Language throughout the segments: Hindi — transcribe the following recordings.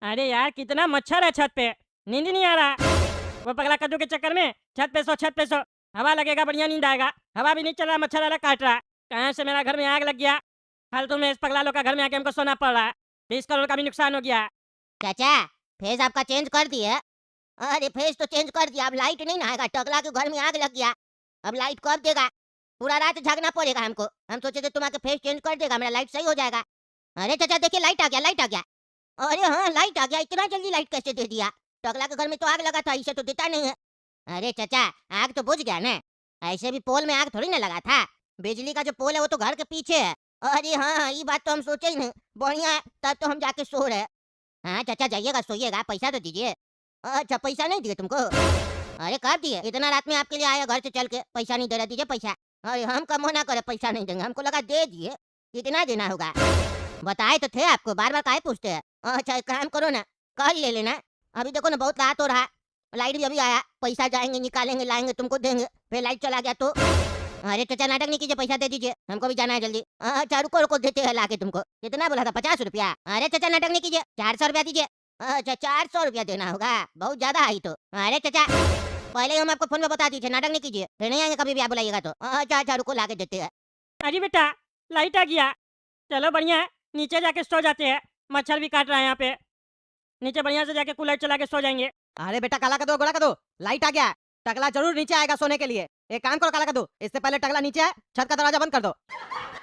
अरे यार कितना मच्छर है छत पे, नींद ही नहीं आ रहा। वो पगला कद्दू के चक्कर में छत पे सो, हवा लगेगा बढ़िया नींद आएगा। हवा भी नहीं चल रहा, मच्छर वाला काट रहा है। कहाँ से मेरा घर में आग लग गया। फालतू में इस पगला लोग का घर में आके हमको सोना पड़ रहा है। 20 करोड़ का भी नुकसान हो गया। चाचा, फेस आपका चेंज कर दिए? अरे फेस तो चेंज कर दिया, अब लाइट नहीं ना आएगा। टकला के घर में आग लग गया, अब लाइट कब देगा? पूरा रात जागना पड़ेगा हमको। हम सोचे थे तुम आके फेस चेंज कर देगा, मेरा लाइट सही हो जाएगा। अरे चाचा देखिए, लाइट आ गया, लाइट आ गया। अरे हाँ, लाइट आ गया। इतना जल्दी लाइट कैसे दे दिया? टकला के घर में तो आग लगा था, इसे तो देता नहीं है। अरे चाचा, आग तो बुझ गया ना। ऐसे भी पोल में आग थोड़ी ना लगा था। बिजली का जो पोल है वो तो घर के पीछे है। अरे हाँ हाँ, ये बात तो हम सोचे ही नहीं। बढ़िया है, तब तो हम जाके सो रहे। हाँ चाचा, जाइएगा सोइएगा, पैसा तो दीजिए। अच्छा, पैसा नहीं दिए तुमको? अरे कब दिए? इतना रात में आपके लिए आया घर से चल के, पैसा नहीं दे रहा, दीजिए पैसा। अरे हम कम ना करे, पैसा नहीं देंगे, हमको लगा दे दिए। कितना देना होगा? बताए तो थे आपको, बार बार काहे पूछते हैं? अच्छा एक काम करो ना, कल ले लेना। अभी देखो ना बहुत रात हो रहा है, लाइट भी अभी आया, पैसा जाएंगे निकालेंगे लाएंगे तुमको देंगे, फिर लाइट चला गया तो? अरे चाचा नाटक नहीं कीजिए, पैसा दे दीजिए, हमको भी जाना है जल्दी। अच्छा रुको रुको, देते हैं लाके तुमको। कितना बोला था, 50 रुपया? अरे चाचा नाटक नहीं कीजिए, 400 रुपया दीजिए। अच्छा 400 रुपया देना होगा, बहुत ज्यादा आई तो। अरे चाचा, पहले ही हम आपको फोन में बता दीजिए, नाटक नहीं कीजिए, फिर नहीं आएंगे कभी भी आप बुलाइएगा तो। अच्छा अच्छा रुको, लाके देते हैं। अरे बेटा, लाइट आ गया। चलो बढ़िया है, नीचे जाके सो जाते हैं। मच्छर भी काट रहा है यहाँ पे। नीचे बढ़िया से जाके कूलर चला के सो जाएंगे। अरे बेटा, काला कदो गोरा कदो, लाइट आ गया है। टकला जरूर नीचे आएगा सोने के लिए। एक काम करो काला कदो, इससे पहले टकला नीचे आए, छत का दरवाजा बंद कर दो,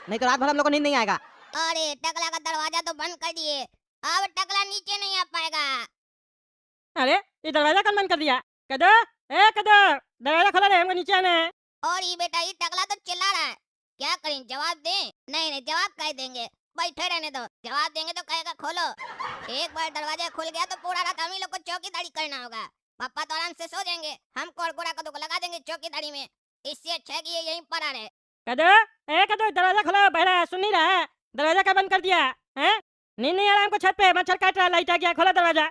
नहीं तो रात भर हम लोग को नींद नहीं आएगा। अरे टकला का दरवाजा तो बंद कर दिए, अब टकला नीचे नहीं आ पाएगा। अरे ये दरवाजा कौन बंद कर दिया? कदो, ए कदो, दरवाजा खोला रे, हमको नीचे आना है। और ये बेटा, ये टकला तो चिल्ला रहा है, क्या करें, जवाब दें? नहीं नहीं, जवाब कह देंगे, बैठे रहने दो। जवाब देंगे तो कहेगा खोलो। एक बार दरवाजा खुल गया तो पूरा रात हम ही लोग को चौकीदारी करना होगा। पापा तो आराम से सो जाएंगे, हमको और गोरा कदू को लगा देंगे चौकीदारी में। इससे अच्छा है कि ये यहीं पर आ रहे। कदो, ए कदो, दरवाजा खोला, बहरा सुन नहीं रहा है? दरवाजा क्या बंद कर दिया है? नींद नहीं आ रहा हमको, छत पे मच्छर काट रहा है, लाइट आ गया, खोला दरवाजा।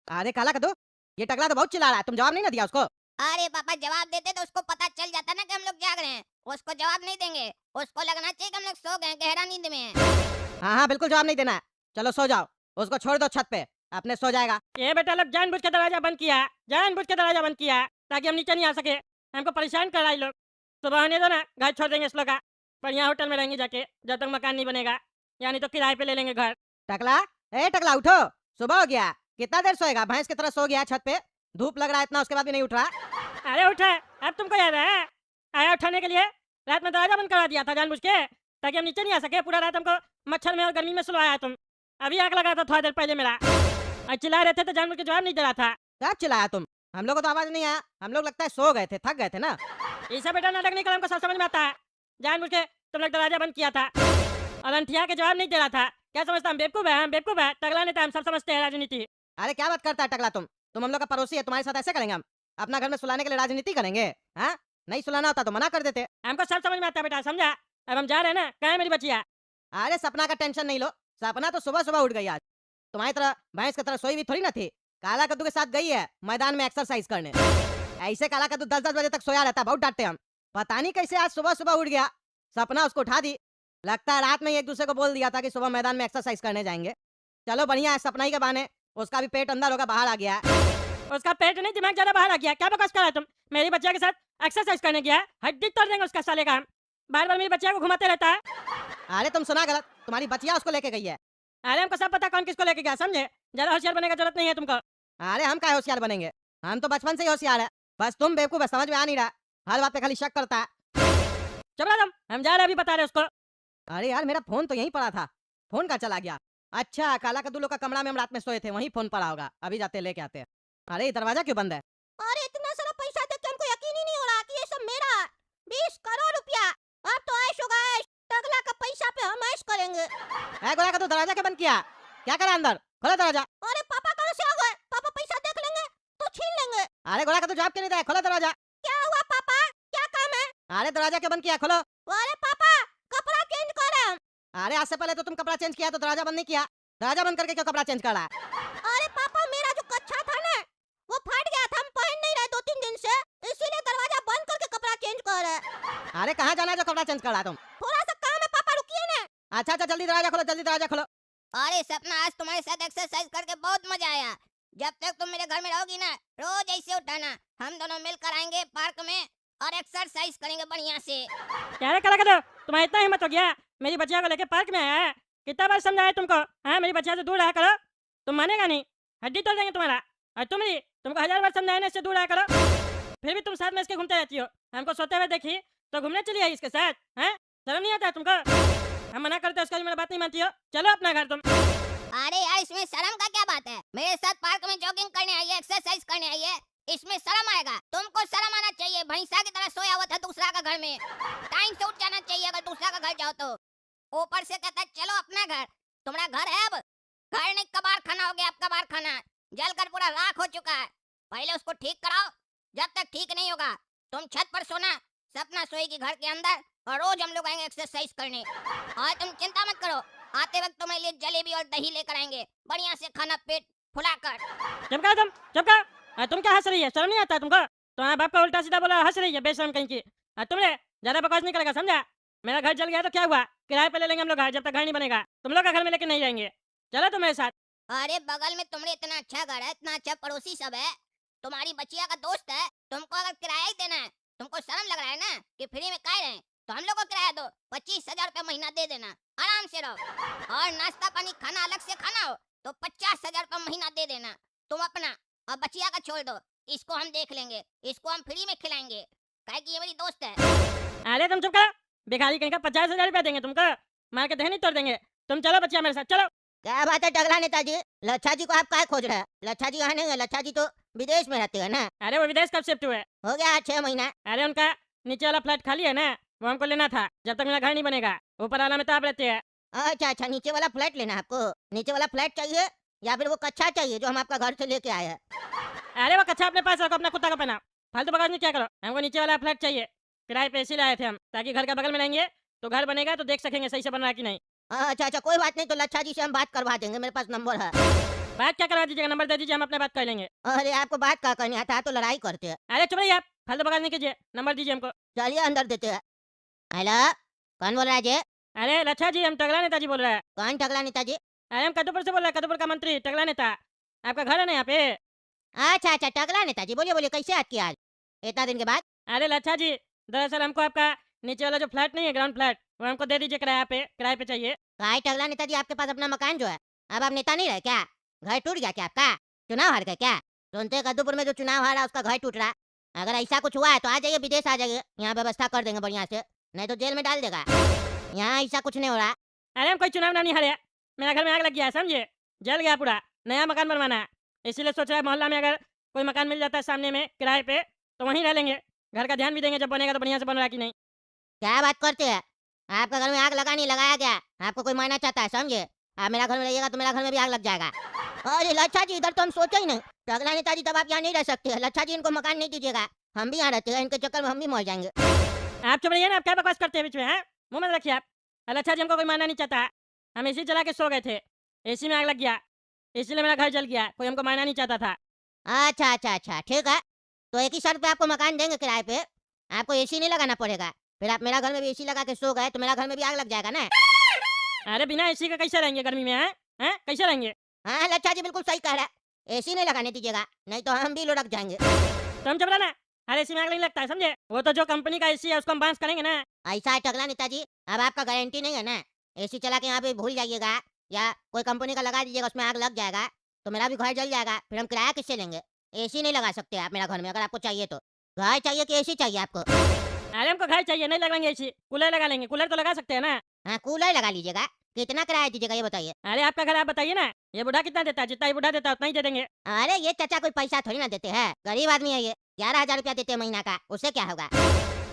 अरे काला कदो, ये टकला तो बहुत चिल्ला रहा है, तुम जवाब नहीं ना दिया उसको? अरे पापा, जवाब देते तो उसको पता चल जाता ना कि हम लोग जाग रहे हैं। उसको जवाब नहीं देंगे, उसको लगना चाहिए कि हम लोग सो गए, गहरा नींद में हैं। हाँ हाँ बिल्कुल जवाब नहीं देना है। चलो सो जाओ, उसको छोड़ दो छत पे, अपने सो जाएगा। ये बेटा लोग जानबूझ के दरवाजा बंद किया, जानबूझ के दरवाजा बंद किया ताकि हम नीचे नहीं आ सके। हमको परेशान कर रहा है ये लोग। सुबह होने दो ना, घर छोड़ देंगे इस लोग का। बढ़िया होटल में रहेंगे जाके, जब तक मकान नहीं बनेगा। यानी तो किराए पे ले लेंगे घर। टकला, ए टकला उठो, सुबह हो गया। कितना देर सोएगा, भैंस की तरह सो गया छत पे। धूप लग रहा है इतना, उसके बाद भी नहीं उठ रहा। अरे उठा, अब तुमको याद है? आया उठाने के लिए। रात में दरवाजा बंद करा दिया था जानबूझ के, ताकि हम नीचे नहीं आ सके। पूरा रात हमको मच्छर में और गर्मी में सुलवाया तुम। अभी आग लगा था थोड़ा देर पहले मेरा, और चिल्ला रहे थे तो जानबूझ के जवाब नहीं दे रहा था। क्या चिल्लाया तुम? हम लोग को तो आवाज नहीं आया, हम लोग लगता है सो गए थे, थक गए थे ना। ऐसा बेटा नाटक नहीं कर, हमको सब समझ में आता है। जानबूझ के तुम लोग दरवाजा बंद किया था और अंठिया के जवाब नहीं दे रहा था। क्या समझता हम बेवकूफ है? हम बेवकूफ है, टगला नहीं था, हम सब समझते हैं राजनीति। अरे क्या बात करता है टकला तुम हम लोग का पड़ोसी है, तुम्हारे साथ ऐसे करेंगे हम? अपना घर में सुलाने के लिए राजनीति करेंगे? हाँ, नहीं सुलाना होता तो मना कर देते। हमको सब समझ में आता है बेटा, समझा? अब हम जा रहे हैं ना, कहाँ है मेरी बचिया? अरे सपना का टेंशन नहीं लो, सपना तो सुबह सुबह उठ गई आज। तुम्हारी तरह भैंस की तरह सोई हुई थोड़ी ना थी। काला कद्दू के साथ गई है मैदान में एक्सरसाइज करने। ऐसे काला कद्दू 10-10 बजे तक सोया रहता, बहुत डांटते हम। पता नहीं कैसे आज सुबह सुबह उठ गया, सपना उसको उठा दी। लगता है रात में ही एक दूसरे को बोल दिया था कि सुबह मैदान में एक्सरसाइज करने जाएंगे। चलो बढ़िया है, सपना ही के बहाने उसका भी पेट अंदर होगा, बाहर आ गया है। उसका पेट नहीं, दिमाग ज्यादा बाहर आ गया। क्या बकवास कर रहा है तुम? मेरी बच्चिया के साथ एक्सरसाइज करने गया है, हड्डी तोड़ देंगे उसका साले का हम। बार बार मेरी बच्चिया को घुमाते रहता है। अरे तुम सुना गलत, तुम्हारी बचिया उसको लेके गई है। अरे हमको सब पता कौन किसको लेके गया, समझे? ज्यादा होशियार बनने का जरूरत नहीं है तुमको। अरे हम क्या होशियार बनेंगे, हम तो बचपन से ही होशियार है। बस तुम बेवकूफ है, समझ में आ नहीं रहा, हर बात पे खाली शक करता है। चुप रहो तुम, हम जा रहे हैं, अभी बता रहे उसको। अरे यार मेरा फोन तो यहीं पड़ा था, फोन का चला गया। अच्छा काला कद्दू लोग का कमरा में हम रात में सोए थे, वहीं फोन पड़ा होगा, अभी जाते लेके आते हैं। अरे ये दरवाजा क्यों बंद है? अरे इतना सारा पैसा देख के हमको यकीन ही नहीं हो रहा कि ये सब मेरा 20 करोड़ रुपया। अब तो ऐश होगा ऐश, टकला का पैसा पे हम ऐश करेंगे। ए गोरा कद्दू, दरवाजा क्यों बंद किया? क्या करा अंदर, खोलो दरवाजा। अरे पापा कहाँ से आ गए? पापा पैसा देख लेंगे तो छीन लेंगे। अरे गोरा कद्दू जवाब क्यों नहीं दे, खोलो दरवाजा। क्या हुआ पापा, क्या काम है? अरे दरवाजा क्यों बंद किया, खोलो। अरे पापा, कपड़ा चेंज कर रहे हैं हम। अरे आज से पहले तो तुम कपड़ा चेंज किया तो दरवाजा बंद नहीं किया, दरवाजा बंद करके क्यों कपड़ा चेंज कर रहा है? अरे पापा, मेरा जो कच्छा था ना, वो फट गया था, हम पहन नहीं रहे 2-3 दिन से, इसीलिए दरवाजा बंद करके कपड़ा चेंज कर रहे हैं। अरे कहाँ जाना है जो कपड़ा चेंज कर रहा है तुम? थोड़ा सा काम है पापा, रुकिए ना। अच्छा अच्छा जल्दी दरवाजा खोलो, जल्दी दरवाजा खोलो। अरे सपना, आज तुम्हारे साथ एक्सरसाइज करके बहुत मजा आया। जब तक तुम मेरे घर में रहोगी ना, रोज ऐसे उठाना, हम दोनों मिलकर आएंगे पार्क में और एक्सरसाइज करेंगे बढ़िया से। क्या रे कला कदो, तुम्हारा इतना हिम्मत हो गया मेरी बच्चिया को लेके पार्क में आया है? कितना बार समझाया तुमको? हाँ, मेरी बच्चिया से दूर रहा करो। तुम मानेगा नहीं, हड्डी तोड़ देंगे तुम्हारा। और तुमको 1000 बार समझाया ना इससे दूर रहा करो, फिर भी तुम साथ में इसके घूमते रहती हो। हमको सोते हुए देखी तो घूमने चली आई इसके साथ। हैं, शर्म नहीं आता है तुमको? हम मना करते उसका भी मेरा बात नहीं मानती हो। चलो अपना घर तुम। अरे यार, इसमें शर्म का क्या बात है? मेरे साथ पार्क में जॉगिंग करने आई है, एक्सरसाइज करने आई है, इसमें शर्म आएगा? तुमको शर्म आना चाहिए, भैंसा की तरह सोया हुआ था दूसरा का घर में। टाइम से उठ जाना चाहिए अगर दूसरा का घर जाओ तो। ऊपर से कहता है चलो अपना घर। तुम्हारा घर है अब? घर नहीं, कबाड़ खाना हो गया अब, कबाड़ खाना जलकर पूरा राख हो चुका है। पहले उसको ठीक कराओ। जब तक ठीक नहीं होगा तुम छत पर सोना, सपना सोएगी घर के अंदर, और रोज हम लोग आएंगे एक्सरसाइज करने। और तुम चिंता मत करो, आते वक्त तुम्हारे लिए जलेबी और दही लेकर आएंगे, बढ़िया से खाना पेट फुलाकर। चुप तुम, चुप तुम क्या हंस रही है? शर्म नहीं आता है तुमको? तुम्हारे बाप का उल्टा सीधा बोला हंस रही है बेशरम कहीं की। तुमने ज्यादा बकवास नहीं करेगा, समझा? मेरा घर जल गया तो क्या हुआ, किराए पे ले लेंगे हम लोग घर, जब तक घर नहीं बनेगा। तुम लोग का घर में लेके नहीं जाएंगे। चलो तुम मेरे साथ। अरे बगल में तुम्हारे इतना अच्छा घर है, इतना अच्छा पड़ोसी सब है, तुम्हारी बच्चिया का दोस्त है, तुमको अगर किराया ही देना है, तुमको शर्म लग रहा है ना कि फ्री में कह रहे हैं, तो हम लोग को किराया दो, 25,000 रुपया महीना दे देना, आराम से रहो। और नाश्ता पानी खाना अलग से खाना हो तो 50,000 रुपया महीना दे देना। तुम अपना और बच्चिया का छोड़ दो, इसको हम देख लेंगे, इसको हम फ्री में खिलाएंगे, काहे कि ये मेरी दोस्त है। अरे तुम चुप करो, भिखारी कहीं का 50,000 रुपया देंगे तुमको? मार के दही नहीं तोड़ देंगे। तुम चलो बच्चिया मेरे साथ, चलो। क्या बात है टगला नेताजी, लच्छा जी को आप काहे खोज रहे हैं? लच्छा जी यहाँ नहीं है, लच्छा जी तो विदेश में रहते हैं ना। अरे वो विदेश कब शिफ्ट हुए? हो गया 6 महीना। अरे उनका नीचे वाला फ्लैट खाली है ना, वो हमको लेना था, जब तक मेरा घर नहीं बनेगा। ऊपर वाला में तो आप रहते हैं। अच्छा अच्छा, नीचे वाला फ्लैट लेना है आपको? नीचे वाला फ्लैट चाहिए या फिर वो कच्चा चाहिए जो हम आपका घर से लेके आए हैं? अरे वो कच्चा अपने पास रखो, अपना कुत्ता का पहना। फालतू बकवास नहीं क्या करो। हमको नीचे वाला फ्लैट चाहिए, किराए पे इसीलिए आए थे हम, ताकि घर के बगल में रहेंगे तो घर बनेगा तो देख सकेंगे सही से बन रहा है कि नहीं। अच्छा अच्छा, कोई बात नहीं, तो लच्छा जी से हम बात करवा देंगे, मेरे पास नंबर है। बात क्या करवा दीजिएगा, नंबर दे दीजिए, हम अपने बात कर लेंगे। अरे आपको बात क्या करनी आता है, तो लड़ाई करते हैं। अरे चुप रहिए आप, फालतू बकवास नहीं कीजिए, नंबर दीजिए हमको। चलिए अंदर देते हैं। हेलो, कौन बोल रहा है जी? अरे लच्छा जी, हम टगला नेताजी बोल रहे हैं। कौन टगला नेताजी? अरे हम कद्दूपुर से बोल रहे हैं, कद्दूपुर का मंत्री टगला नेता। आपका घर है ना यहाँ पे? अच्छा अच्छा, टगला नेताजी, बोलिए बोलिए, कैसे याद किया आज इतना दिन के बाद? अरे लच्छा जी, दरअसल हमको आपका नीचे वाला जो फ्लैट नहीं है, ग्राउंड फ्लैट, वो हमको दे दीजिए किराए पे चाहिए। काय टगला नेताजी, आपके पास अपना मकान जो है, अब आप नेता नहीं रहे क्या? घर टूट गया क्या आपका? चुनाव हार गए क्या? सुनते हैं कद्दूपुर में जो चुनाव हारा उसका घर टूट रहा। अगर ऐसा कुछ हुआ है तो आ जाइए, विदेश आ जाइए, यहाँ व्यवस्था कर देंगे बढ़िया से, नहीं तो जेल में डाल देगा। यहाँ ऐसा कुछ नहीं हो रहा। अरे हम कोई चुनाव नहीं हारे, मेरा घर में आग लग गया है, समझे? जल गया पूरा, नया मकान बनवाना है, इसीलिए सोच रहा है मोहल्ला में अगर कोई मकान मिल जाता है सामने में किराए पे तो वहीं रह लेंगे। घर का ध्यान भी देंगे, जब बनेगा तो बढ़िया से बन रहा है कि नहीं। क्या बात करते हैं? आपका घर में आग लगा नहीं लगाया गया, आपको कोई मारना चाहता है, समझे? आप मेरा घर में रहिएगा तो मेरा घर में भी आग लग जाएगा। अरे लच्छा जी, इधर तो हम सोचे ही नहीं। टगला नेताजी, तब आप यहाँ नहीं रह सकते हैं। लच्छा जी, इनको मकान नहीं दीजिएगा, हम भी यहाँ रहते हैं, इनके चक्कर में हम भी मर जाएंगे। आप चुप रहिए ना, आप क्या बकवास करते हैं बीच में? हैं, मुंह में रखिए आप। अच्छा जी, हमको कोई मारना नहीं चाहता, हम एसी चला के सो गए थे, एसी में आग लग गया, इसीलिए मेरा घर जल गया, कोई हमको मारना नहीं चाहता था। अच्छा अच्छा अच्छा, ठीक है, तो एक ही शर्त पे आपको मकान देंगे किराए पे, आपको एसी नहीं लगाना पड़ेगा। फिर आप मेरा घर में भी एसी लगा के सो गए तो मेरा घर में भी आग लग जाएगा ना। अरे बिना एसी के कैसे रहेंगे गर्मी में? हैं, कैसे रहेंगे? हाँ लच्छा जी, बिल्कुल सही कह रहा है, एसी नहीं लगाने दीजिएगा, नहीं तो हम भी लुढ़क जाएंगे। तो हम चुप रहना, हर एसी में आग नहीं लगता है, समझे? वो तो जो कंपनी का एसी है उसको हम बांस करेंगे ना। ऐसा है टगला नेताजी, अब आपका गारंटी नहीं है ना, एसी चला के यहाँ पे भूल जाइएगा या कोई कंपनी का लगा दीजिएगा, उसमें आग लग जाएगा तो मेरा भी घर जल जाएगा, फिर हम किराया किससे लेंगे? एसी नहीं लगा सकते आप मेरा घर में, अगर आपको चाहिए तो। घर चाहिए कि एसी चाहिए आपको? अरे हमको घर चाहिए, नहीं लगाएंगे एसी, कूलर लगा लेंगे, कूलर तो लगा सकते हैं ना। हाँ कूलर लगा लीजिएगा, कितना किराया दीजिएगा ये बताइए? अरे आपका घर आप बताइए ना, ये बुढ़ा कितना देता है? जितना ये बुढ़ा देता है उतना ही दे देंगे। अरे ये चाचा कोई पैसा थोड़ी ना देते हैं, गरीब आदमी है ये, 11,000 रुपया देते हैं महीना का, उससे क्या होगा?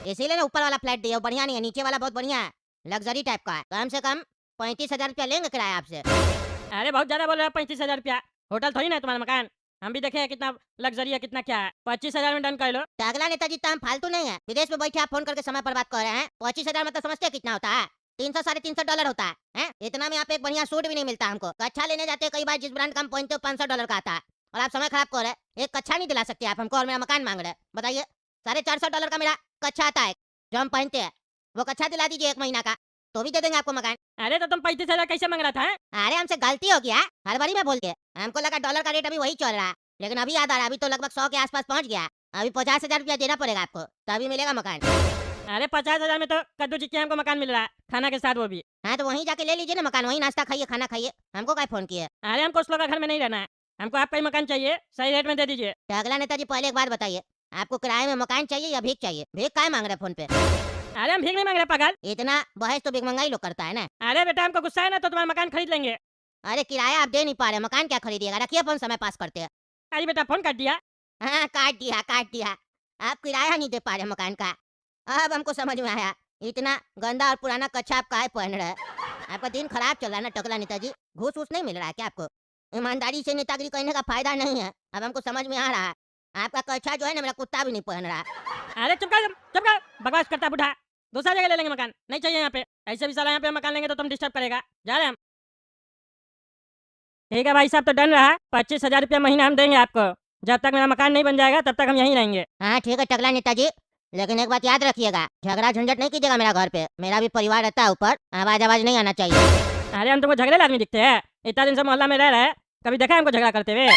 इसीलिए ना ऊपर वाला फ्लैट दिया, बढ़िया नहीं है, नीचे वाला बहुत बढ़िया है, लग्जरी टाइप का है, कम से कम 35,000 रुपया लेंगे किराया आपसे। अरे बहुत ज्यादा बोल रहे हो, 35,000 रुपया? होटल थोड़ी ना है तुम्हारा मकान, हम भी देखे हैं कितना लग्जरी है, कितना क्या है। 25,000 में डन कर लो। टगला नेताजी, तो हम फालतू नहीं है, विदेश में बैठे आप फोन करके समय पर बात कर रहे हैं। 25,000 मतलब समझते हैं कितना होता है? 300 $350 होता है? इतना में आप एक बढ़िया सूट भी नहीं मिलता हमको। कच्छा लेने जाते हैं कई बार, जिस ब्रांड का हम पहनते हो $500 का आता है, और आप समय खराब कर रहे हैं। एक कच्छा नहीं दिला सकते आप हमको और मेरा मकान मांग रहे हैं, बताइए? $450 का मेरा कच्छा आता है जो हम पहनते हैं, वो कच्छा दिला दीजिए 1 महीना का, तो भी दे देंगे आपको मकान। अरे तो तुम 35,000 कैसे मांग रहा था? हैं? अरे हमसे गलती हो गया, हड़बड़ी में बोल के। हमको लगा डॉलर का रेट अभी वही चल रहा है, लेकिन अभी याद आ रहा, अभी तो लगभग 100 के आसपास पहुंच गया। अभी 50,000 रुपया देना पड़ेगा आपको, तभी मिलेगा मकान। अरे 50,000 में तो कद्दू चिक्की हमको मकान मिल रहा है, खाना के साथ वो भी। हाँ तो वहीं जाके ले लीजिए ना मकान, वहीं नाश्ता खाइए, खाना खाइए। हमको क्या फोन किया? अरे हमको उस लोग का घर में नहीं रहना है, हमको आपका ही मकान चाहिए, सही रेट में दे दीजिए। तो अगला नेताजी पहले एक बात बताइए, आपको किराए में मकान चाहिए या भीख चाहिए? भीख काय मांग रहे फोन पे? अरे हम भीख नहीं मांग रहे पागल। इतना बहस तो भीख मंगाई लोग करता है ना। अरे बेटा हमको गुस्सा है ना तो तुम्हारा मकान खरीद लेंगे। अरे किराया आप दे नहीं पा रहे, मकान क्या खरीदिएगा? रखिए अपन समय पास करते हैं। अरे बेटा फोन काट दिया। हाँ काट दिया काट दिया। आप किराया नहीं दे पा रहे मकान का। अब हमको समझ में आया, इतना गंदा और पुराना कच्छा आप काहे पहन रहे हैं? आपका दिन खराब चल रहा है ना टकला नेताजी। घूस वूस नहीं मिल रहा है क्या आपको? ईमानदारी से नेतागिरी करने का फायदा नहीं है। अब हमको समझ में आ रहा है, आपका कच्छा जो है ना मेरा कुत्ता भी नहीं पहन रहा। अरे चुप कर, बकवास करता बुढ़ा। दूसरा जगह ले लेंगे मकान, नहीं चाहिए यहाँ पे। ऐसे भी साला यहाँ पे मकान लेंगे तो तुम डिस्टर्ब करेगा, जा रहे हम। ठीक है भाई साहब, तो डन रहा। 25,000 रुपया महीना हम देंगे आपको। जब तक मेरा मकान नहीं बन जाएगा तब तक हम यहीं रहेंगे। हाँ ठीक है टकला नेताजी, लेकिन एक बात याद रखिएगा, झगड़ा झंझट नहीं कीजिएगा मेरा घर पे। मेरा भी परिवार रहता है ऊपर, आवाज आवाज नहीं आना चाहिए। अरे हम तुमको झगड़े आदमी दिखते हैं? इतना दिन से मोहल्ला में रह रहे हैं, कभी देखा है हमको झगड़ा करते हुए?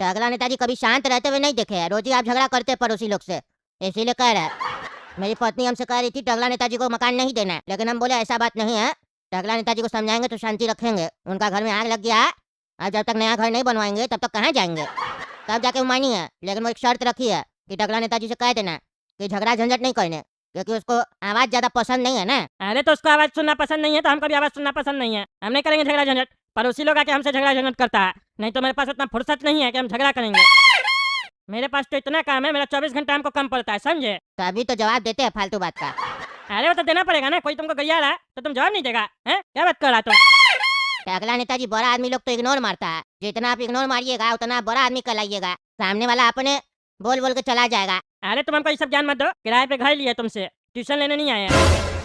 टकला नेताजी कभी शांत रहते हुए नहीं देखे हैं, रोज ही आप झगड़ा करते हैं पड़ोसी लोग से, इसीलिए कह रहे हैं। मेरी पत्नी हमसे कह रही थी टकला नेताजी को मकान नहीं देना है, लेकिन हम बोले ऐसा बात नहीं है, टकला नेताजी को समझाएंगे तो शांति रखेंगे। उनका घर में आग लग गया है, अब जब तक नया घर नहीं बनवाएंगे तब तक कहाँ जाएंगे? तब जाके वो मानी है, लेकिन वो एक शर्त रखी है कि टकला नेताजी से कह देना कि झगड़ा झंझट नहीं करने, क्योंकि उसको आवाज ज्यादा पसंद नहीं है ना। अरे तो उसको आवाज सुनना पसंद नहीं है तो हमको भी आवाज सुनना पसंद नहीं है। हम नहीं करेंगे झगड़ा झंझट। पड़ोसी लोग आके हमसे झगड़ा झंझट करता है, नहीं तो मेरे पास उतना फुर्सत नहीं है कि हम झगड़ा करेंगे। मेरे पास तो इतना काम है, मेरा 24 घंटा हमको कम पड़ता है, समझे? तभी तो जवाब देते हैं फालतू बात का। अरे वो तो देना पड़ेगा ना, कोई तुमको गरिया रहा है तो तुम जवाब नहीं देगा? हैं, क्या बात कर रहा तुम? टकला नेताजी बड़ा आदमी लोग तो इग्नोर मारता है, जितना आप इग्नोर मारिएगा उतना बड़ा आदमी कहलाइएगा। सामने वाला अपने बोल बोल के चला जाएगा। अरे तुम हमको ये सब ज्ञान मत दो, किराए पे घर लिए तुमसे, ट्यूशन लेने नहीं आए हैं।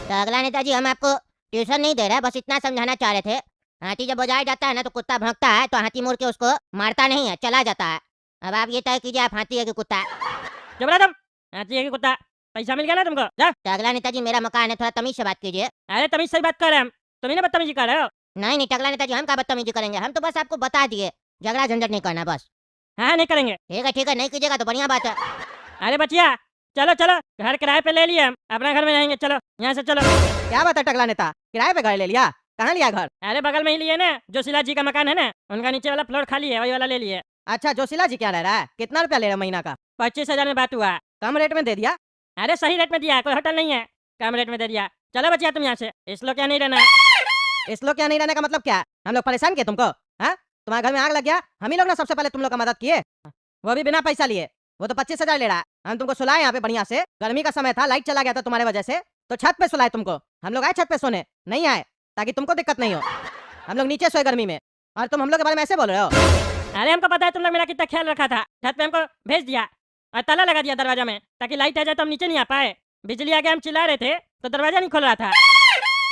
टकला नेताजी हम आपको ट्यूशन नहीं दे रहे, बस इतना समझाना चाह रहे थे। हाथी जब बजाया जाता है ना तो कुत्ता भौंकता है, तो हाथी मुड़ के उसको मारता नहीं है, चला जाता है। अब आप ये तय कीजिए, आप हाथी है कि कुत्ता? जबरा तुम हाथी है कि कुत्ता? पैसा मिल गया ना तुमको, जा। टकला नेताजी मेरा मकान है, थोड़ा तमीज से बात कीजिए। अरे तमीज सही बात कर रहे हैं हम, तुम ही ना बदतमीजी कर रहे हो। नहीं नहीं टकला नेताजी, हम क्या बदतमीजी करेंगे? हम तो बस आपको बता दिए झगड़ा झंझट नहीं करना बस। हाँ नहीं करेंगे। ठीक है, नहीं कीजिएगा तो बढ़िया बात है। अरे बचिया चलो चलो, घर किराए पे ले लिए हम, अपना घर में रहेंगे, चलो यहाँ से चलो। क्या बात है टकला नेता, किराए पे घर ले लिया? कहाँ लिया घर? अरे बगल में ही लिए ना, जो शिला जी का मकान है ना, उनका नीचे वाला फ्लोर खाली है, वही वाला ले लिए। अच्छा जोशीला जी क्या रह रहा है? कितना रुपया ले रहा है महीना का? 25,000 में बात हुआ। कम रेट में दे दिया? अरे सही रेट में दिया, कोई होटल नहीं है, कम रेट में दे दिया। चलो बचिया तुम यहाँ से, इस लोग क्या नहीं रहना है। इस लोग क्या नहीं रहने का मतलब क्या? हम लोग परेशान किए तुमको? हाँ, तुम्हारे घर में आग लग गया, हम ही लोग ना सबसे पहले तुम लोग का मदद किए, वो भी बिना पैसा लिए। वो तो 25,000 ले रहा है। हम तुमको सुलाए यहाँ पे बढ़िया से, गर्मी का समय था, लाइट चला गया था तुम्हारे वजह से, तो छत पे सुलाए तुमको। हम लोग आए छत पे सोने, नहीं आए ताकि तुमको दिक्कत नहीं हो। हम लोग नीचे सोए गर्मी में, और तुम हम लोग के बारे में ऐसे बोल रहे हो? अरे हमको पता है तुम लोग मेरा कितना ख्याल रखा था, छत पे हमको भेज दिया और ताला लगा दिया दरवाजा में, ताकि लाइट आ जाए तो हम नीचे नहीं आ पाए। बिजली आ गया, हम चिल्ला रहे थे तो दरवाजा नहीं खोल रहा था।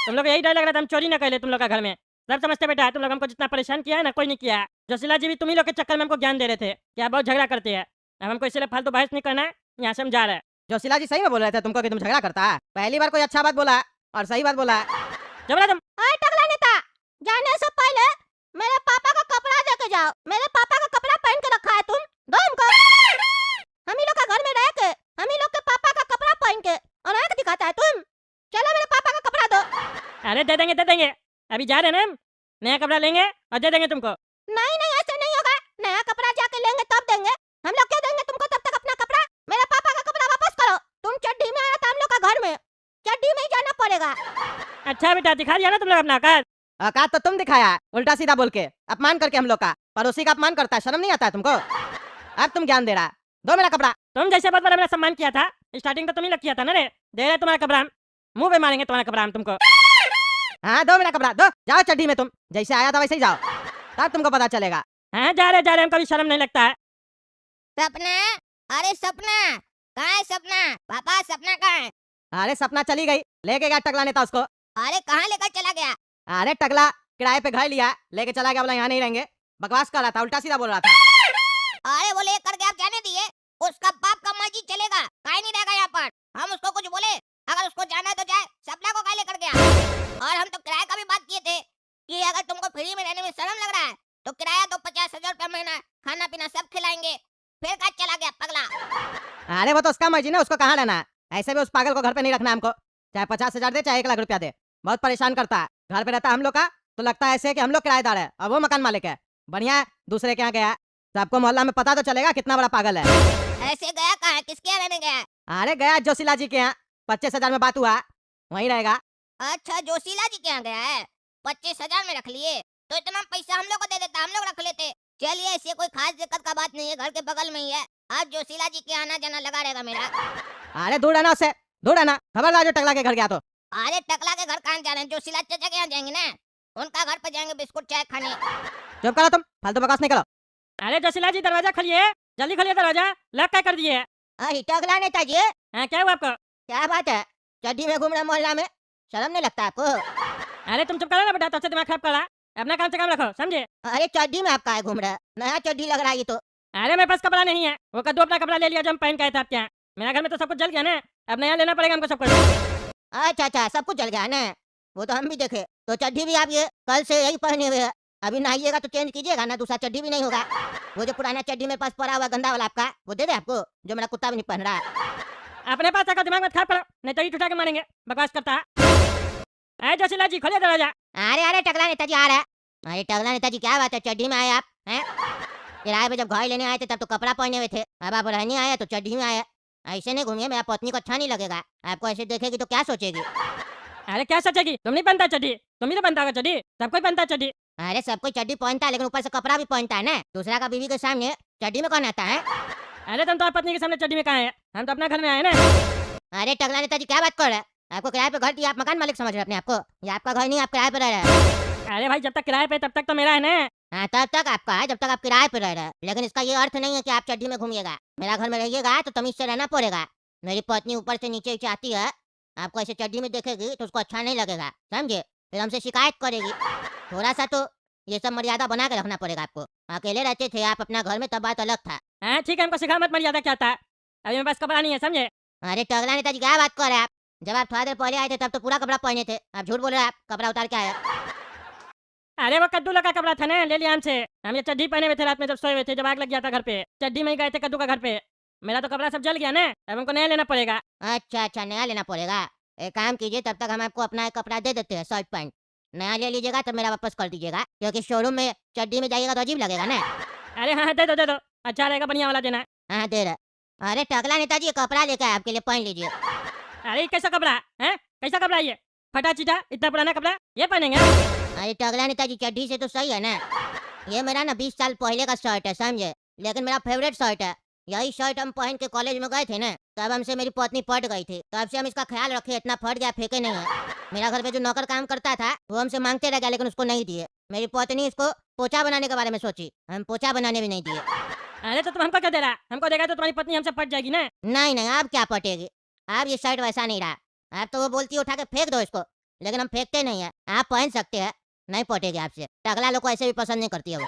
तुम लोग यही डर लग रहा था हम चोरी न कर ले तुम लोग का घर में। सब समझते बेटा, तुम लोग हमको जितना परेशान किया है ना, कोई नहीं किया। जोशीला जी भी तुम ही लोग के चक्कर में हमको ज्ञान दे रहे थे कि आप बहुत झगड़ा करते हैं। अब हमको इसलिए फालतू बहस नहीं करना है, यहाँ से हम जा रहे हैं। जोशीला जी सही में बोल रहे थे तुमको कि तुम झगड़ा करता है? पहली बार कोई अच्छा बात बोला और सही बात बोला। जबरा तुम टकला नेता, जाने से पहले मेरे पापा का कपड़ा देके जाओ। मेरे पापा का कपड़ा पहन के रखा है तुम, दो हमको। हम ही लोग का घर में रह के, हम ही लोग के पापा का कपड़ा पहन के और आंख दिखाता है तुम। चलो मेरे पापा का कपड़ा दो। अरे दे देंगे, अभी जा रहे हैं ना हम, नया कपड़ा लेंगे और दे देंगे तुमको। नहीं ऐसे नहीं होगा, नया कपड़ा जाके लेंगे तब देंगे। हम लोग क्या देंगे तुमको तब तक अपना कपड़ा? मेरे पापा का कपड़ा वापस करो। तुम चड्डी में आया था हम लोग का घर में, चड्डी में ही जाना पड़ेगा। अच्छा बेटा, दिखा दिया ना तुम लोग अपना औकात। औकात तो तुम दिखाया है, उल्टा सीधा बोल के अपमान करके हम लोग का। पड़ोसी का अपमान करता है, शर्म नहीं आता है तुमको? अब तुम ज्ञान दे रहा है, दो मेरा कपड़ा। तुम जैसे बहुत बड़ा मेरा सम्मान किया था, स्टार्टिंग तो तुम ही लोग किया था ना रे। दे रहे तुम्हारा कपड़ा, मुंह पे मारेंगे तुम्हारा कपड़ा हम तुमको। हाँ दो मेरा कपड़ा, दो। जाओ चड्डी में, तुम जैसे आया था वैसे ही जाओ, तब तुमको पता चलेगा। हाँ जा रहे हमको भी शर्म नहीं लगता है। सपना, अरे सपना कहाँ है? सपना पापा, सपना कहाँ है? अरे सपना चली गई, लेके गया टकला नेता उसको। अरे कहाँ लेकर चला गया? अरे टकला किराए पे घर लिया, लेके चला गया, बोला यहाँ नहीं रहेंगे। बकवास कर रहा था, उल्टा सीधा बोल रहा था। अरे वो लेकर के आप जाने दिए, उसका बाप का मर्जी चलेगा, काहे नहीं रहेगा यहाँ पर। हम उसको कुछ बोले? अगर उसको जाना है तो जाए, सपना को काहे लेकर गया? और हम तो किराए का भी बात किए थे कि अगर तुमको फ्री में रहने में शर्म लग रहा है तो किराया दो 50,000 रुपया महीना, खाना पीना सब खिलाएंगे। फिर कहाँ चला गया पगला? अरे वो तो उसका मर्जी ना, उसको कहाँ रहना है। ऐसे भी उस पागल को घर पे नहीं रखना हमको, चाहे 50,000 दे चाहे 1,00,000 रुपया दे। बहुत परेशान करता है, घर पे रहता है हम लोग का तो लगता है ऐसे कि हम लोग किराएदार है और वो मकान मालिक है। बढ़िया है, दूसरे के यहाँ गया है, सबको मोहल्ला में पता तो चलेगा कितना बड़ा पागल है। ऐसे गया कहाँ है? किसके यहाँ रहने गया है? अरे गया जोशीला जी के यहाँ, 25,000 में बात हुआ, वहीं रहेगा। अच्छा, जोशीला जी के यहाँ गया है, 25,000 में रख लिए। तो इतना पैसा हम लोग को दे देता, हम लोग रख लेते। चलिए, ऐसे कोई खास दिक्कत का बात नहीं है, घर के बगल में ही है। आज जोशीला जी के आना जाना लगा रहेगा मेरा। अरे दूर रहना उससे, दूर रहना, खबरदार जो टकला के घर गया तो। अरे टकला के घर कहाँ जा रहे हैं? जोशीला चाचा के यहाँ जाएंगे ना, उनका घर पे जाएंगे बिस्कुट चाय खाने। चुप करो तुम, फालतू बकवास नहीं करो। अरे जोशीला जी दरवाजा खोलिए, जल्दी खोलिए दरवाजा, लॉक क्या कर दिए? अरे टकला नेताजी, हाँ क्या हुआ आपको? क्या बात है? चड्डी में घूम रहे मोहल्ला में, शर्म नहीं लगता आपको? अरे तुम चुप करो ना बेटा, तुमसे दिमाग खराब कर रहा है। अपना काम से काम रखो, समझे? अरे चड्डी में आप काहे घूम रहे हैं? नया चड्डी लग रहा है ये तो। अरे मेरे पास कपड़ा नहीं है, वो कद्दू अपना कपड़ा ले लिया जो हम पहन के आए थे आपके यहाँ। मेरा घर में तो सब कुछ जल गया ना, अब नया लेना पड़ेगा हमको सब कुछ। अच्छा अच्छा, सब कुछ जल गया ना, वो तो हम भी देखे। तो चड्डी भी आप ये कल से यही पहने हुए हैं, अभी नहाइएगा तो चेंज कीजिएगा ना, दूसरा चड्डी भी नहीं होगा। वो जो पुराना चड्डी मेरे पास पड़ा हुआ गंदा वाला आपका, वो दे दे आपको, जो मेरा कुत्ता भी नहीं पहन रहा है। अपने पास आकर दिमाग मत खराब करो, नहीं तो ईट उठा के मारेंगे, बकवास करता है। अरे जोशीला जी खोलिए दरवाजा। अरे अरे टकला नेताजी आ रहा है। अरे टकला नेताजी क्या बात है, चड्डी में आए आप हैं? किराए पे जब घर लेने आए थे तब तो कपड़ा पहने हुए थे, अब आप रहने आए तो चड्डी में आए। ऐसे नहीं घूमिए, मेरा पत्नी को अच्छा नहीं लगेगा। आपको ऐसे देखेगी तो क्या सोचेगी? अरे क्या सोचेगी, तुम नहीं पहनता चड्डी? तुम ही तो पहनता होगा चड्डी, सब कोई पहनता है चड्डी। अरे सब कोई चड्डी पहनता है, लेकिन ऊपर से कपड़ा भी पहनता है ना। दूसरा का बीवी के सामने चड्डी में कौन आता है? अरे तुम तो आप पत्नी के सामने चड्डी में कहाँ है, हम तो अपना घर में आए ना। अरे टकला नेताजी क्या बात कर रहे हैं? आपको किराए पे घर दिया, आप मकान मालिक समझ रहे हैं अपने आपको? ये आपका घर नहीं, आप किराए पे रह रहे हैं। अरे भाई जब तक किराए पे तब तक तो मेरा है ना। हाँ, तब तक आपका है जब तक आप किराए पे रह रहे हैं, लेकिन इसका ये अर्थ नहीं है कि आप चड्डी में घूमिएगा। मेरा घर में रहिएगा तो तमीज से रहना पड़ेगा। मेरी पत्नी ऊपर से नीचे आती है, आपको ऐसे चड्डी में देखेगी तो उसको अच्छा नहीं लगेगा, समझे? फिर हमसे शिकायत करेगी। थोड़ा सा तो ये सब मर्यादा बना के रखना पड़ेगा आपको। अकेले रहते थे आप अपना घर में, तब बात अलग था। हाँ ठीक है, हमको सिखा मत मर्यादा क्या था, अभी मेरे पास कपड़ा नहीं है, समझे? अरे टकला नेताजी क्या बात कर रहे हैं आप? जब आप थोड़ा देर पहले आए थे तब तो पूरा कपड़ा पहने थे, आप झूठ बोल रहे हैं, आप कपड़ा उतार के आए। अरे वो कद्दू लगा कपड़ा था ना, ले लिया हमसे। हम ये चड्डी पहने हुए थे रात में जब सोए हुए थे, जब आग लग गया था घर पे, चड्डी में ही गए थे कद्दू का घर पे। मेरा तो कपड़ा सब जल गया ना, अब हमको नया लेना पड़ेगा। अच्छा अच्छा, नया लेना पड़ेगा। एक काम कीजिए, तब तक हम आपको अपना एक कपड़ा दे देते हैं, शर्ट पैंट। नया ले लीजिएगा तो मेरा वापस कर दीजिएगा, क्योंकि शोरूम में चड्डी में जाइएगा तो अजीब लगेगा ना। अरे हाँ दे दो, अच्छा रहेगा, बढ़िया वाला देना। हाँ दे रहे। अरे टकला नेताजी, ये कपड़ा लेकर आए आपके लिए, पहन लीजिए। अरे ये कैसा कपड़ा है, कैसा कपड़ा ये? फटा चिटा इतना पुराना कपड़ा ये पहनेंगे? अरे टकला नेताजी, चड्डी से तो सही है ना। ये मेरा ना 20 साल पहले का शर्ट है, समझे? लेकिन मेरा फेवरेट शर्ट है। यही शर्ट हम पहन के कॉलेज में गए थे ना, तब हमसे मेरी पत्नी फट गई थी, तब से हम इसका ख्याल रखे, इतना फट गया फेंके नहीं है। मेरा घर पे जो नौकर काम करता था वो हमसे मांगते रह गया, लेकिन उसको नहीं दिए। मेरी पत्नी इसको पोछा बनाने के बारे में सोची, हम पोछा बनाने भी नहीं दिए। अरे तो तुम हमको क्या दे रहा? हमको देगा तो तुम्हारी पत्नी हमसे फट जाएगी ना। नहीं नहीं, आप क्या पटेगी? आप ये शर्ट वैसा नहीं रहा। आप तो वो बोलती है उठा के फेंक दो इसको, लेकिन हम फेंकते नहीं है। आप पहन सकते हैं, नहीं पटेगी आपसे। टकला लोग को ऐसे भी पसंद नहीं करती है वो।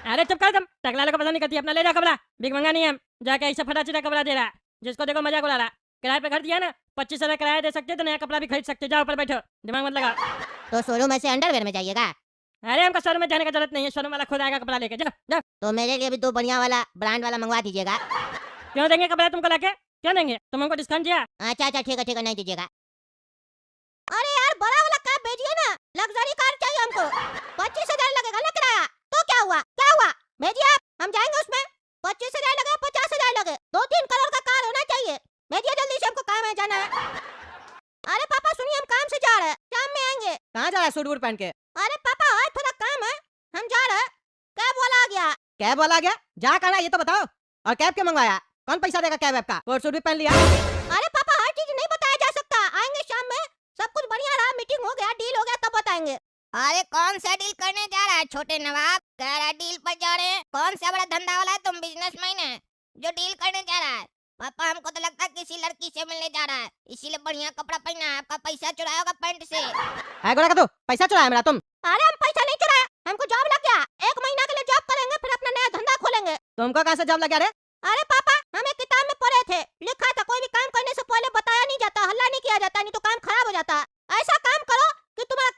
अरे चुप कर तुम, टकला लोग को पसंद नहीं करती, अपना ले जा कपड़ा, बिग मंगा नहीं है हम जाके ऐसा फटा चिटा कपड़ा दे रहा, जिसको देखो मजाक उड़ा रहा। किराए पे घर दिया ना, 25,000 किराया दे सकते तो नया कपड़ा भी खरीद सकते। जाओ ऊपर बैठो, दिमाग मत लगा। तो शोरूम में से अंडरवेयर में जाइएगा? अरे हमको शोरूम में जाने का जरूरत नहीं है, शोरूम वाला खुद आएगा कपड़ा लेके। जाओ जाओ। तो मेरे लिए भी 2 बढ़िया वाला ब्रांड वाला मंगवा दीजिएगा। क्यों देंगे कपड़ा तुमको लाके, क्यों देंगे? तुम हमको डिस्काउंट दिया? अच्छा अच्छा, ठीक है, नहीं दीजिएगा। अरे यार, बड़ा वाला कार भेजिए ना, लग्जरी कार चाहिए हमको। 25,000 लगेगा ना किराया, तो क्या हुआ? भेजिए आप, हम जाएंगे उसमें। 25,000 लगे 50,000 लगे, 2-3 करोड़ का कार होना चाहिए। भेजिए जल्दी से, हमको काम है, जाना है। अरे पापा सुनिए, हम काम से जा रहे हैं, शाम में आएंगे। कहाँ जा रहा है सूट बूट पहन के? अरे पापा आज थोड़ा काम है, हम जा रहे हैं। कैब वाला आ गया। कैब वाला आ गया? जा कहाँ ये तो बताओ, और कैब क्यों मंगवाया? कौन पैसा देगा कैब का? और सूट भी पहन लिया? अरे पापा, हर चीज नहीं बताया जा सकता, आएंगे शाम में। सब कुछ बढ़िया रहा, मीटिंग हो गया, डील हो गया, तब बताएंगे। अरे कौन सा डील करने जा रहा है छोटे नवाब? कह रहा है डील पर जा रहे हैं। कौन सा बड़ा धंधा वाला है तुम, बिजनेसमैन है जो डील करने जा रहा है? पापा हमको तो लगता है किसी लड़की से मिलने जा रहा है, इसीलिए बढ़िया कपड़ा पहना है। आपका पैसा चुराया होगा पैंट से। है गोरा का तू पैसा चुराया मेरा तुम? अरे हम पैसा नहीं चुराया, हमको जॉब लग गया। 1 महीना के लिए जॉब करेंगे, फिर अपना नया धंधा खोलेंगे। तुमको कहाँ से जॉब लग गया रे? अरे पापा, हम एक किताब में पढ़े थे, लिखा था कोई भी काम करने से पहले बताया नहीं जाता, हल्ला नहीं किया जाता, नहीं तो काम खराब हो जाता। ऐसा काम करो कि तुम्हारा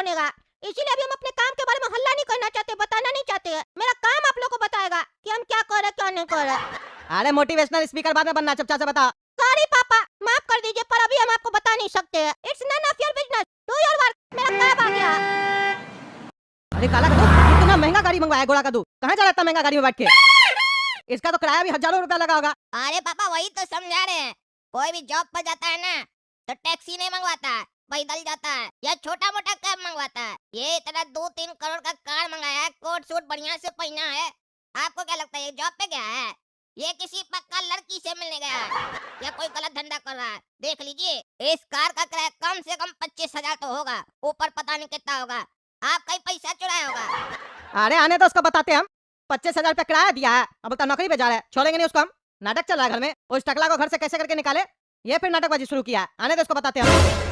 बनेगा। इसीलिए अभी हम अपने काम के बारे में हल्ला नहीं करना चाहते, बताना नहीं चाहते हैं। मेरा काम आप लोग को बताएगा कि हम क्या कर रहे क्या नहीं कर रहे। अरे मोटिवेशनल स्पीकर बाद में बनना, चुपचाप से बता। सॉरी पापा, माफ कर दीजिए, पर अभी हम आपको बता नहीं सकते हैं। It's none of your business, do your work. मेरा कैब आ गया। अरे काला कद्दू, इतना महंगा गाड़ी मंगवाया गोरा कद्दू, कहाँ जा रहा था महंगा गाड़ी में बैठ के? इसका तो किराया भी हजारों रुपया लगा होगा। अरे पापा वही तो समझा रहे हैं। कोई भी जॉब पर जाता है ना तो टैक्सी नहीं मंगवाता, पैदल जाता है या छोटा मोटा कैब मंगवाता है। ये इतना 2-3 करोड़ का कार मंगाया है, कोट सूट बढ़िया से पहना है। आपको क्या लगता है ये जॉब पे गया है? ये किसी पक्का लड़की से मिलने गया है या कोई गलत धंधा कर रहा है। देख लीजिए, इस कार का किराया कम से कम 25,000 तो होगा, ऊपर पता नहीं कितना होगा। आप कहीं पैसा चुराया होगा। अरे आने तो उसको बताते हम। 25,000 रुपया किराया दिया है, अब तो नौकरी पे जा रहा है, छोड़ेंगे नहीं उसको हम। नाटक चल रहा है घर में, उस टकला को घर से कैसे करके निकाले, ये फिर नाटकबाजी शुरू किया है। आने तो उसको बताते हम।